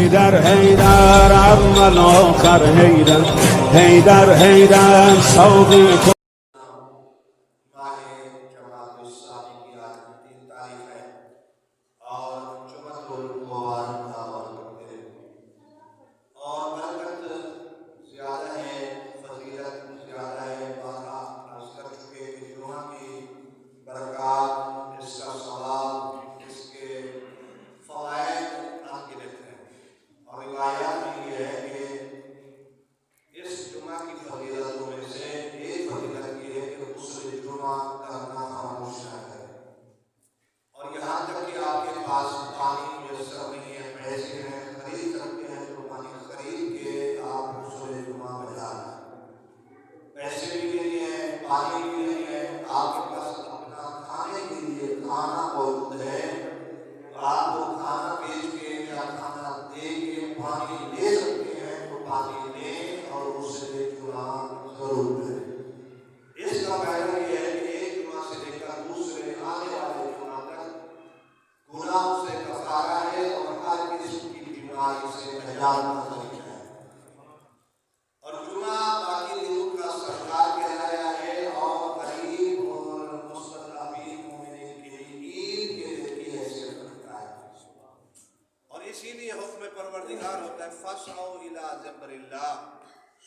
هيدر هيدر عم العوكر هيدر هيدر هيدر صوتي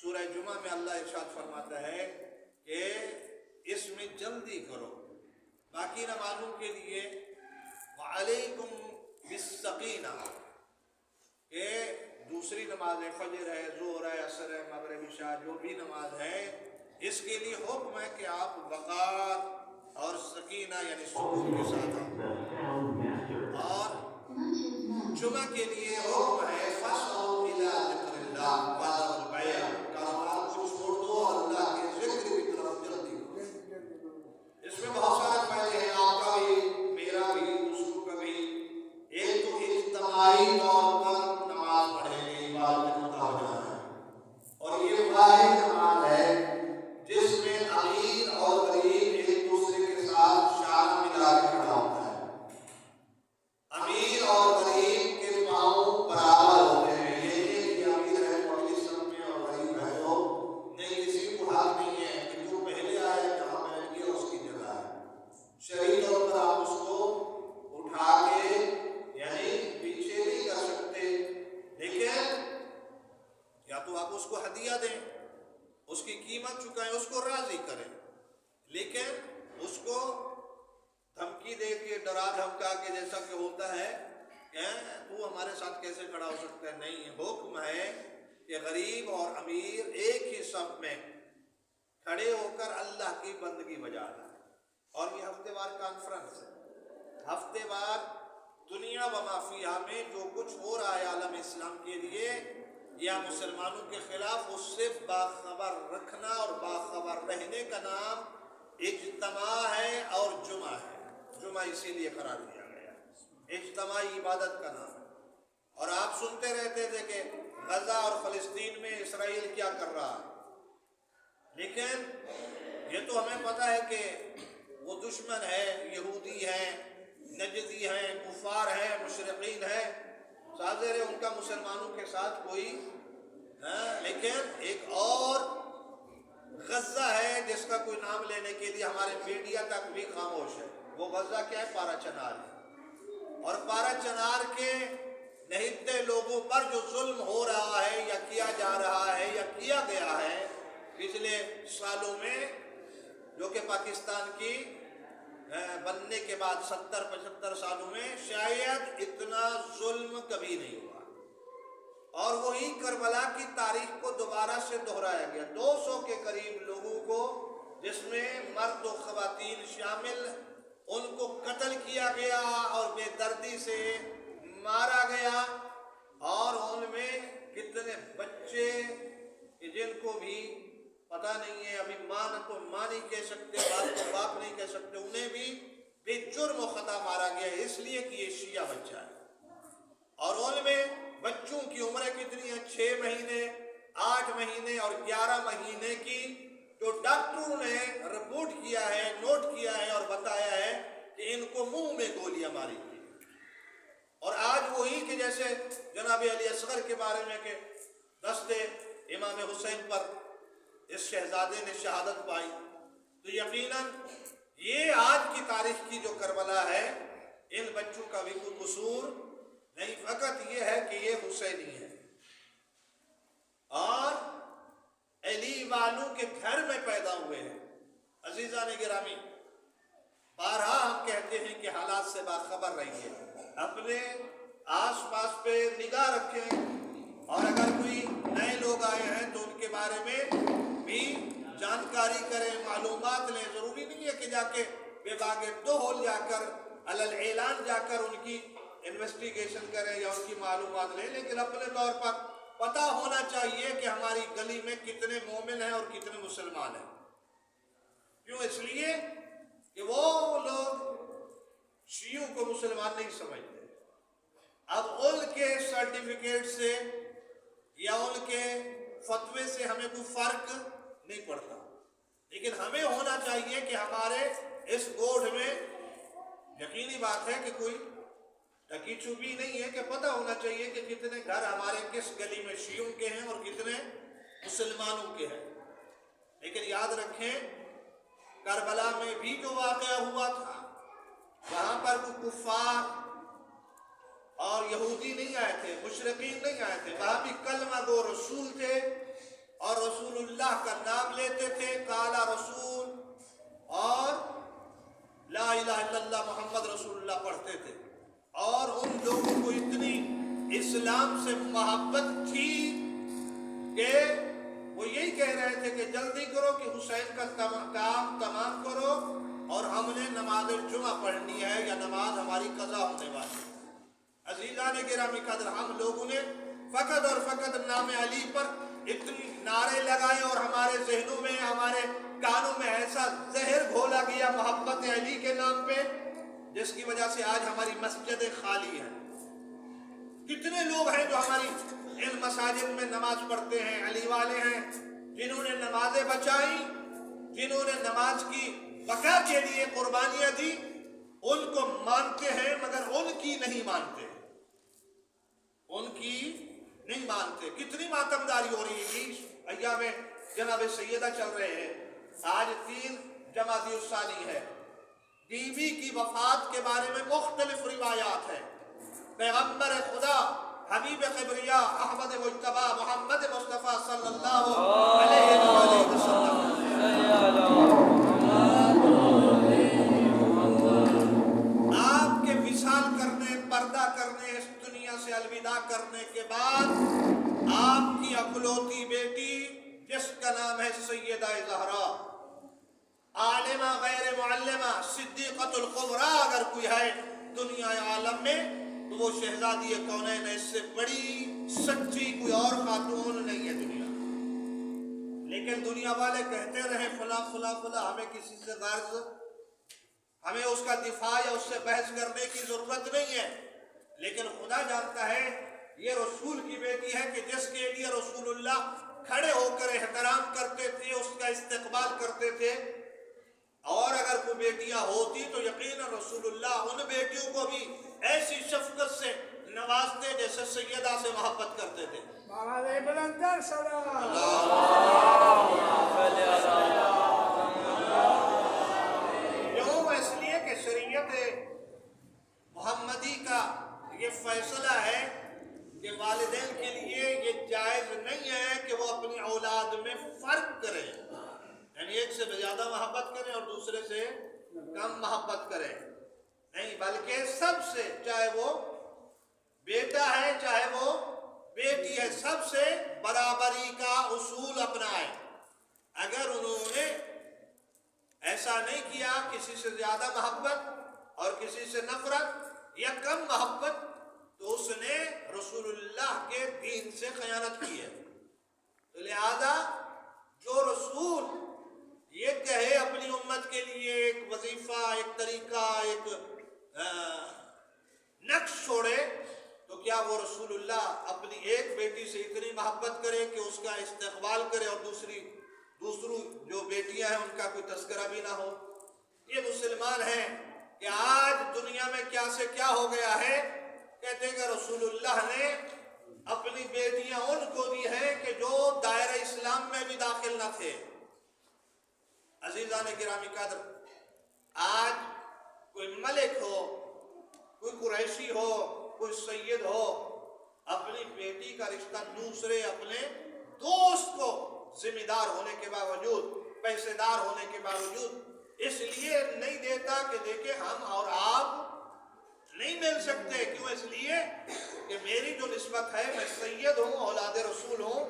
سورہ جمعہ میں اللہ ارشاد فرماتا ہے کہ اس میں جلدی کرو. باقی نمازوں کے لیے وعلیکم بالسکینہ کہ دوسری نماز فجر ہے، ظہر ہے، عصر ہے، مغرب عشاء جو بھی نماز ہے اس کے لیے حکم ہے کہ آپ وقار اور سکینہ یعنی سکون کے ساتھ ہوں. اور جمعہ کے لیے حکم ہے فَاسْعَوْا إِلَىٰ ذِكْرِ اللَّهِ وَذَرُوا الْبَيْعَ، کاروبار کو چھوڑ دو اور اللہ کے ذکر کی طرف جلدی کرو. اس میں بہت سارے فائدے ہیں، آپ کا بھی، میرا بھی، دوسروں کا بھی. ایک تو اجتماعی طور پر نماز پڑھیں گے، عبادت خدا ہو جانا ہے. اور یہ واحد نماز ہے جس میں امیر اور غریب ایک دوسرے کے ساتھ شان ملا کے کھڑا ہوتا ہے. امیر اور غریب کے پاؤں برابر ہوتے ہیں. یہ نہیں کہ امیر ہے پہلی سب میں اور غریب ہے تو نہیں، کسی کو حق نہیں ہے کہ جو پہلے آیا جہاں بیٹھ گیا اس کی جگہ ہے. شرعی طور پر آپ اس کو اٹھا کے یعنی پیچھے نہیں کر سکتے، لیکن یا تو آپ اس کو ہدیہ دیں، اس کی قیمت چکائیں، اس کو راضی کریں، لیکن اس کو دھمکی دے کے ڈرا دھمکا کے جیسا کہ ہوتا ہے کہ تو ہمارے ساتھ کیسے کھڑا ہو سکتا ہے، نہیں. حکم ہے کہ غریب اور امیر ایک ہی صف میں کھڑے ہو کر اللہ کی بندگی بجانا. اور یہ ہفتے وار کانفرنس ہے، ہفتے وار دنیا و ما فیہا میں جو کچھ ہو رہا ہے عالم اسلام کے لیے یا مسلمانوں کے خلاف، اس سے باخبر رکھنا اور باخبر رہنے کا نام اجتماع ہے اور جمعہ ہے. جمعہ اسی لیے قرار دیا گیا، اجتماعی عبادت کا نام. اور آپ سنتے رہتے تھے کہ غزہ اور فلسطین میں اسرائیل کیا کر رہا ہے، لیکن یہ تو ہمیں پتہ ہے کہ وہ دشمن ہے، یہودی ہیں، نجدی ہیں، کفار ہیں، مشرقین ہیں. ظاہر ہے ان کا مسلمانوں کے ساتھ کوئی لیکن ایک اور غزہ ہے جس کا کوئی نام لینے کے لیے ہمارے میڈیا تک بھی خاموش ہے. وہ غزہ کیا ہے؟ پارا چنار ہے. اور پارا چنار کے نہتے لوگوں پر جو ظلم ہو رہا ہے یا کیا جا رہا ہے یا کیا گیا ہے پچھلے سالوں میں، جو کہ پاکستان کی بننے کے بعد 70-75 سالوں میں شاید اتنا ظلم کبھی نہیں ہوا. اور وہی کربلا کی تاریخ کو دوبارہ سے دہرایا گیا. 200 کے قریب لوگوں کو، جس میں مرد و خواتین شامل، ان کو قتل کیا گیا اور بے دردی سے مارا گیا. اور ان میں کتنے بچے جن کو بھی پتہ نہیں ہے، ابھی ماں کو ماں نہیں کہہ سکتے، باپ کو باپ نہیں کہہ سکتے، انہیں بھی بے جرم و خطا مارا گیا اس لیے کہ یہ شیعہ بچہ ہے. اور ان میں بچوں کی عمریں کتنی ہیں؟ 6 مہینے، 8 مہینے اور 11 مہینے کی، جو ڈاکٹروں نے رپورٹ کیا ہے، نوٹ کیا ہے اور بتایا ہے کہ ان کو منہ میں گولیاں ماری گئی. اور آج وہی کہ جیسے جناب علی اصغر کے بارے میں کہ دست امام حسین پر اس شہزادے نے شہادت پائی، تو یقیناً یہ آج کی تاریخ کی جو کربلا ہے ان بچوں کا بھی کوئی قصور نہیں، فقط یہ ہے کہ یہ حسینی ہے اور علی والوں کے گھر میں پیدا ہوئے ہیں۔ عزیزان گرامی، بارہا ہم کہتے ہیں کہ حالات سے باخبر رہیے، اپنے آس پاس پہ نگاہ رکھیں، اور اگر کوئی نئے لوگ آئے ہیں تو ان کے بارے میں بھی جانکاری کریں، معلومات لیں۔ ضروری نہیں ہے کہ جا کے بے باغ دہل جا کر علل اعلان جا کر ان کی انویسٹیگیشن کریں یا ان کی معلومات لیں، لیکن اپنے طور پر پتہ ہونا چاہیے کہ ہماری گلی میں کتنے مومن ہیں اور کتنے مسلمان ہیں۔ کیوں؟ اس لیے کہ وہ لوگ شیعوں کو مسلمان نہیں سمجھتے، اب ان کے سرٹیفکیٹ سے یا ان کے فتوے سے ہمیں کوئی فرق نہیں پڑتا، لیکن ہمیں ہونا چاہیے کہ ہمارے اس گوٹھ میں یقینی بات ہے کہ کوئی ڈکی چھپی نہیں ہے، کہ پتہ ہونا چاہیے کہ کتنے گھر ہمارے کس گلی میں شیعوں کے ہیں اور کتنے مسلمانوں کے ہیں۔ لیکن یاد رکھیں کربلا میں بھی جو واقعہ ہوا تھا وہاں پر کوئی کفار اور یہودی نہیں آئے تھے، مشرقین نہیں آئے تھے، وہاں بھی کلمہ گو رسول تھے اور رسول اللہ کا نام لیتے تھے، کالا رسول اور لا الہ الا اللہ محمد رسول اللہ پڑھتے تھے، اور ان لوگوں کو اتنی اسلام سے محبت تھی کہ وہ یہی کہہ رہے تھے کہ جلدی کرو کہ حسین کا کام تمام کرو اور ہم نے نماز جمعہ پڑھنی ہے یا نماز ہماری قضا ہونے والی ہے۔ عزیزان گرامی قدر، ہم لوگوں نے فقط اور فقط نام علی پر اتنے نعرے لگائے اور ہمارے ذہنوں میں، ہمارے کانوں میں ایسا زہر گھولا گیا محبت علی کے نام پہ، جس کی وجہ سے آج ہماری مسجدیں خالی ہیں۔ کتنے لوگ ہیں جو ہماری ان مساجد میں نماز پڑھتے ہیں، علی والے ہیں، جنہوں نے نمازیں بچائیں، جنہوں نے نماز کی بقا کے لیے قربانیاں دی، ان کو مانتے ہیں مگر ان کی نہیں مانتے، ان کی نہیں مانتے۔ کتنی ماتمداری ہو رہی ہے، ایام جناب سیدہ چل رہے ہیں، آج 3 جمادی الثانی ہے، بی بی کی وفات کے بارے میں مختلف روایات ہیں۔ پیغمبر خدا حبیب قبریہ احمد مجتبی محمد مصطفیٰ صلی اللہ علیہ وآلہ وسلم آپ کے وصال کرنے، پردہ کرنے، اس دنیا سے الوداع کرنے کے بعد آپ کی اکلوتی بیٹی جس کا نام ہے سیدہ زہرا، عالمہ غیر معلمہ، صدیقۃ الکبریٰ اگر کوئی ہے دنیا عالم میں تو وہ شہزادی کونین ہے، اس سے بڑی سچی کوئی اور خاتون نہیں ہے دنیا۔ لیکن دنیا والے کہتے رہے فلاں فلاں فلاں، ہمیں کسی سے غرض، ہمیں اس کا دفاع یا اس سے بحث کرنے کی ضرورت نہیں ہے، لیکن خدا جانتا ہے یہ رسول کی بیٹی ہے کہ جس کے لیے رسول اللہ کھڑے ہو کر احترام کرتے تھے، اس کا استقبال کرتے تھے، اور اگر کوئی بیٹیاں ہوتی تو یقیناً رسول اللہ ان بیٹیوں کو بھی ایسی شفقت سے نوازتے جیسے سیدہ سے محبت کرتے تھے۔ کیوں؟ اس لیے کہ شریعت محمدی کا یہ فیصلہ ہے کہ والدین کے لیے یہ جائز نہیں ہے کہ وہ اپنی اولاد میں فرق کریں، یعنی ایک سے زیادہ محبت کریں اور دوسرے سے کم محبت کریں، نہیں، بلکہ سب سے، چاہے وہ بیٹا ہے چاہے وہ بیٹی ہے، سب سے برابری کا اصول اپنائیں۔ اگر انہوں نے ایسا نہیں کیا، کسی سے زیادہ محبت اور کسی سے نفرت یا کم محبت، تو اس نے رسول اللہ کے دین سے خیانت کی ہے۔ تو لہذا جو رسول یہ کہے اپنی امت کے لیے ایک وظیفہ، ایک طریقہ، ایک نقش چھوڑے، تو کیا وہ رسول اللہ اپنی ایک بیٹی سے اتنی محبت کرے کہ اس کا استقبال کرے اور دوسروں جو بیٹیاں ہیں ان کا کوئی تذکرہ بھی نہ ہو؟ یہ مسلمان ہیں کہ آج دنیا میں کیا سے کیا ہو گیا ہے کہتے کہ رسول اللہ نے اپنی بیٹیاں ان کو دی ہیں کہ جو دائرہ اسلام میں بھی داخل نہ تھے۔ عزیزان گرامی قدر، آج کوئی ملک ہو، کوئی قریشی ہو، کوئی سید ہو، اپنی بیٹی کا رشتہ دوسرے اپنے دوست کو ذمہ دار ہونے کے باوجود، پیسے دار ہونے کے باوجود اس لیے نہیں دیتا کہ دیکھیں ہم اور آپ نہیں مل سکتے۔ کیوں؟ اس لیے کہ میری جو نسبت ہے، میں سید ہوں، اولاد رسول ہوں،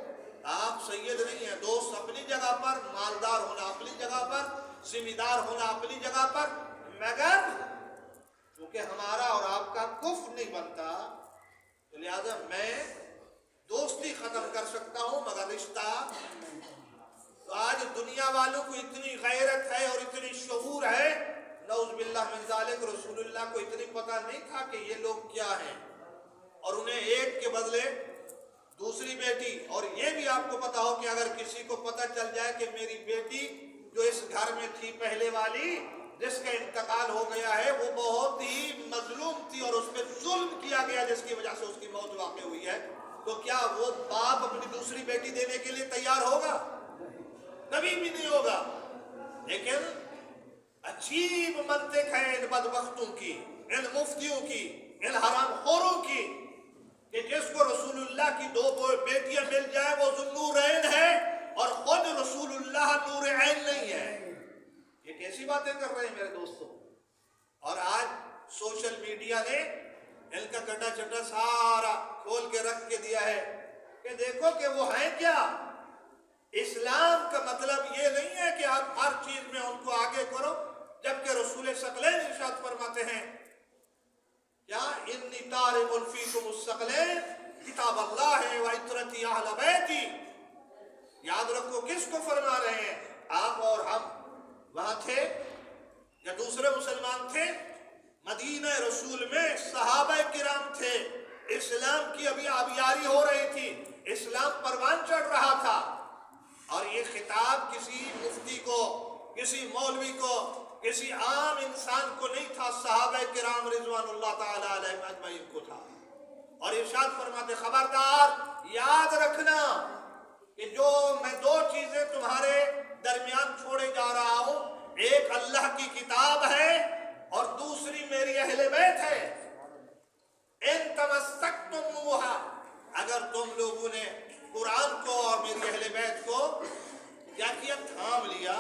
آپ سید نہیں ہیں۔ دوست اپنی جگہ پر، مالدار ہونا اپنی جگہ پر، ذمہ دار ہونا اپنی جگہ پر، مگر کیونکہ ہمارا اور آپ کا کفر نہیں بنتا تو لہذا میں دوستی ختم کر سکتا ہوں مگر رشتہ۔ تو آج دنیا والوں کو اتنی غیرت ہے اور اتنی شعور ہے، نعوذ باللہ من ذالک، رسول اللہ کو اتنی پتہ نہیں تھا کہ یہ لوگ کیا ہیں، اور انہیں ایک کے بدلے دوسری بیٹی۔ اور یہ بھی آپ کو پتا ہو کہ اگر کسی کو پتہ چل جائے کہ میری بیٹی جو اس گھر میں تھی پہلے والی، جس کا انتقال ہو گیا ہے، وہ بہت ہی مظلوم تھی اور اس پہ ظلم کیا گیا جس کی وجہ سے اس کی موت واقع ہوئی ہے، تو کیا وہ باپ اپنی دوسری بیٹی دینے کے لیے تیار ہوگا؟ کبھی بھی نہیں ہوگا۔ لیکن عجیب منطق ہے ان بدبختوں کی، ان مفتیوں کی، ان حرام خوروں کی، کہ جس کو رسول اللہ کی دو بیٹیاں مل جائے وہ ذوالنورین ہے اور خود رسول اللہ نور عین نہیں ہے۔ یہ کیسی باتیں کر رہے ہیں میرے دوستوں؟ اور آج سوشل میڈیا نے ان کا کٹا چٹا سارا کھول کے رکھ کے دیا ہے کہ دیکھو کہ وہ ہیں کیا۔ اسلام کا مطلب یہ نہیں ہے کہ آپ ہر چیز میں ان کو آگے کرو، جبکہ رسول ثقلین ارشاد فرماتے ہیں کیا انی تارک فیکم الثقلین کتاب اللہ و عترتی اہل بیتی۔ یاد رکھو کس کو فرما رہے ہیں؟ آپ اور ہم وہاں تھے یا دوسرے مسلمان تھے؟ مدینہ رسول میں صحابہ کرام تھے، اسلام کی ابھی آبیاری ہو رہی تھی، اسلام پروان چڑھ رہا تھا، اور یہ خطاب کسی مفتی کو، کسی مولوی کو، کسی عام انسان کو نہیں تھا، صحابہ کرام رضوان اللہ تعالی علیہم اجمعین کو تھا۔ اور ارشاد فرماتے خبردار یاد رکھنا کہ جو میں دو چیزیں تمہارے درمیان چھوڑے جا رہا ہوں، ایک اللہ کی کتاب ہے اور دوسری میری اہل بیت ہے۔ ان تمسکتموہا، اگر تم لوگوں نے قرآن کو اور میری اہل بیت کو کیا کیا؟ تھام لیا،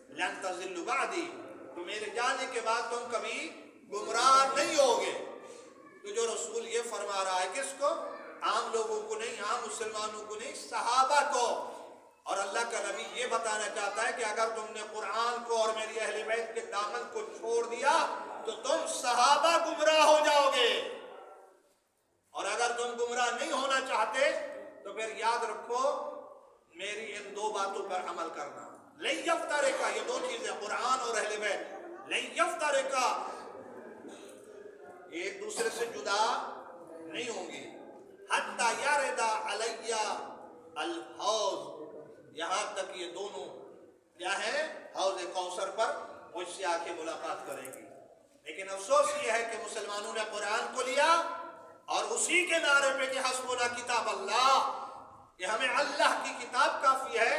لن تضلوا بعدی، تو میرے جانے کے بعد تم کبھی گمراہ نہیں ہوگے۔ تو جو رسول یہ فرما رہا ہے کس کو؟ عام لوگوں کو نہیں، عام مسلمانوں کو نہیں، صحابہ کو۔ اور اللہ کا نبی یہ بتانا چاہتا ہے کہ اگر تم نے قرآن کو اور میری اہل بیت کے دامن کو چھوڑ دیا تو تم صحابہ گمراہ ہو جاؤ گے، اور اگر تم گمراہ نہیں ہونا چاہتے تو پھر یاد رکھو میری ان دو باتوں پر عمل کرنا۔ لن یفترقا، یہ دو چیزیں قرآن اور اہل بیت، لن یفترقا، ایک دوسرے سے جدا نہیں ہوں گی، حتی یرد علی الحوض، یہاں تک یہ دونوں کیا ہے؟ حوض کوثر پر مجھ سے آ کے ملاقات کریں گی۔ لیکن افسوس یہ ہے کہ مسلمانوں نے قرآن کو لیا اور اسی کے نعرے پہ کہ حسبنا کتاب اللہ، کہ ہمیں اللہ کی کتاب کافی ہے۔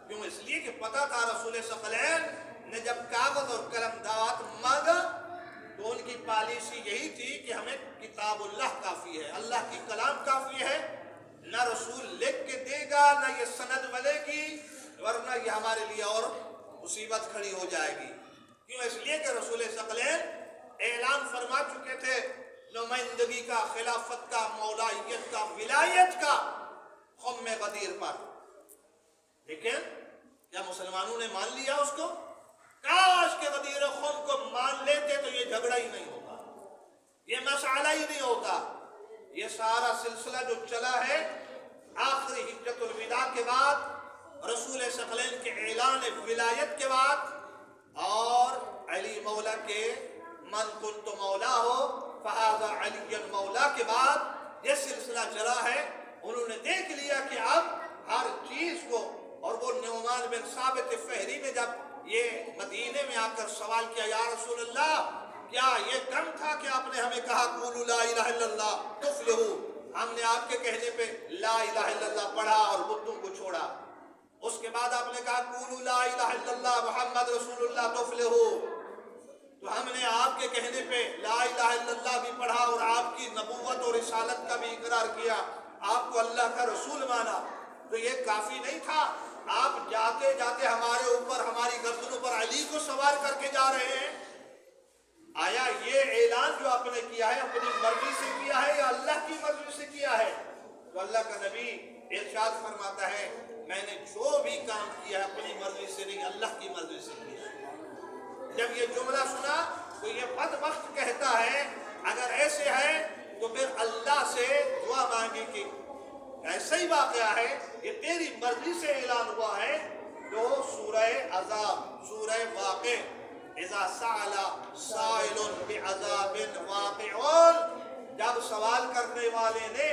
کیوں؟ اس لیے کہ پتہ تھا رسول ثقلین نے جب کاغذ اور قلم دعوت مانگا تو ان کی پالیسی یہی تھی کہ ہمیں کتاب اللہ کافی ہے، اللہ کی کلام کافی ہے، نہ رسول لکھ کے دے گا، نہ یہ سند ملے گی، ورنہ یہ ہمارے لیے اور مصیبت کھڑی ہو جائے گی۔ کیوں؟ اس لیے کہ رسول ثقلین اعلان فرما چکے تھے نمائندگی کا، خلافت کا، مولائیت کا، ولایت کا خم غدیر پر۔ لیکن کیا مسلمانوں نے مان لیا اس کو؟ کاش کہ غدیر خم کو مان لیتے تو یہ جھگڑا ہی نہیں ہوتا، یہ مسئلہ ہی نہیں ہوتا۔ یہ سارا سلسلہ جو چلا ہے آخری حجت الوداع کے بعد، رسول ثقلین کے اعلان ولایت کے بعد، اور علی مولا کے من کنت مولا ہو فہذا علی مولا کے بعد یہ سلسلہ چلا ہے۔ انہوں نے دیکھ لیا کہ اب ہر چیز کو، اور وہ نعمان بن ثابت فہری نے جب یہ مدینے میں آ کر سوال کیا یا رسول اللہ کیا یہ کم تھا کہ آپ نے ہمیں کہا کہا قولوا لا الہ الا اللہ تفلحوا، ہم نے آپ کے کہنے پہ لا الہ الا اللہ پڑھا اور بتوں کو چھوڑا۔ اس کے بعد آپ نے کہا قولوا لا الہ الا اللہ محمد رسول اللہ تفلحوا، تو ہم نے آپ کے کہنے پہ لا الہ الا اللہ بھی پڑھا اور آپ کی نبوت اور رسالت کا بھی اقرار کیا، آپ کو اللہ کا رسول مانا۔ تو یہ کافی نہیں تھا، آپ جاتے جاتے ہمارے اوپر، ہماری گردنوں پر علی کو سوار کر کے جا رہے ہیں۔ آیا یہ اعلان جو آپ نے کیا ہے اپنی مرضی سے کیا ہے یا اللہ کی مرضی سے کیا ہے؟ تو اللہ کا نبی ارشاد فرماتا ہے میں نے جو بھی کام کیا ہے اپنی مرضی سے نہیں، اللہ کی مرضی سے کیا۔ جب یہ جملہ سنا تو یہ بدبخت کہتا ہے اگر ایسے ہے تو پھر اللہ سے دعا مانگی کہ ایسا ہی واقعہ ہے، یہ تیری مرضی سے اعلان ہوا ہے۔ تو سورہ عذاب، سورہ واقع، اذا سأل سائل بعذاب واقع، جب سوال کرنے والے نے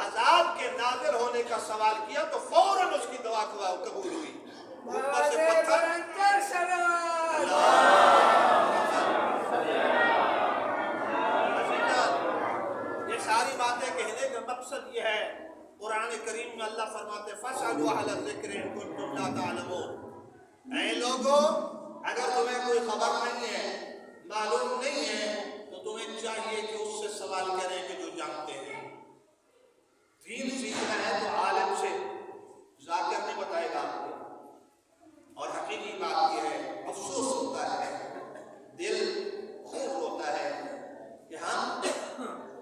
عذاب کے نازل ہونے کا سوال کیا تو فوراً اس کی دعا قبول ہوئی۔ اوپر سے پتھر یہ ساری باتیں کہنے کا مقصد یہ ہے، قرآن کریم میں اللہ فرماتے فَاسْأَلُوا أَهْلَ الذِّكْرِ إِن كُنتُمْ لَا تَعْلَمُونَ، اے لوگو اگر تمہیں کوئی خبر نہیں ہے، معلوم نہیں ہے، تو تمہیں چاہیے کہ اس سے سوال کریں کہ جو جانتے ہیں۔ دین سیکھنا ہے تو عالم سے، ذاکر نہیں بتائے گا آپ کو۔ اور حقیقی بات یہ ہے، افسوس ہوتا ہے، دل خوف ہوتا ہے کہ ہم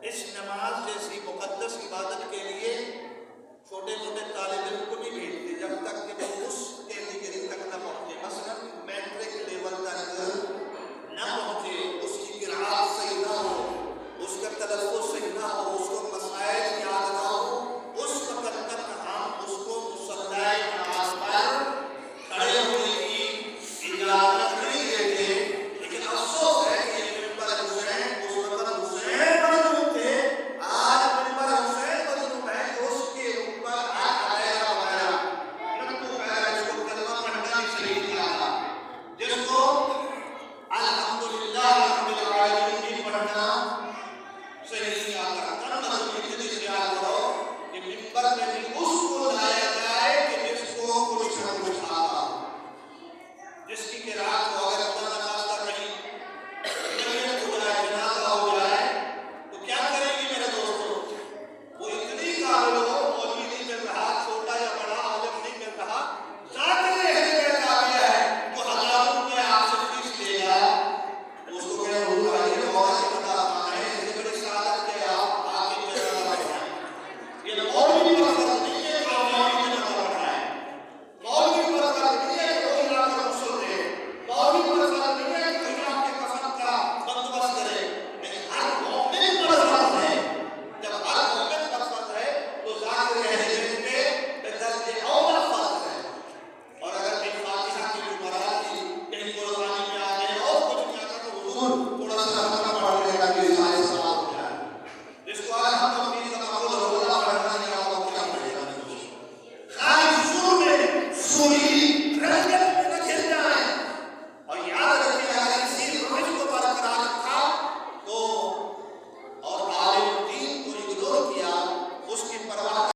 اس نماز جیسی مقدس عبادت کے لیے چھوٹے موٹے طالب علم کو نہیں بھیجتے جب تک کہ وہ اس کیٹیگری تک نہ پہنچے، مثلا میٹرک لیول تک نہ پہنچے، اس کی قرآت صحیح نہ ہو، اس کا تلفظ صحیح نہ ہو، اس کو مسائل یاد نہ ہو، اس وقت تک ہم اس کو مصلی نماز پر کھڑے ہونے کی اجازت نہیں دیتے۔ لیکن افسوس ہے کہ یہ ممبر حسین، اس وقت حسین مظلوم تھے، آج ممبر حسین مظلوم ہے کہ اس کے اوپر وغیرہ وغیرہ نتو وغیرہ اس کو کلمہ پڑھنا بھی صحیح نہیں آتا، جس کو الحمدللہ رب العالمین بھی پڑھنا صحیح نہیں آتا۔ کم از کم اتنی خیال کرو کہ ممبر میں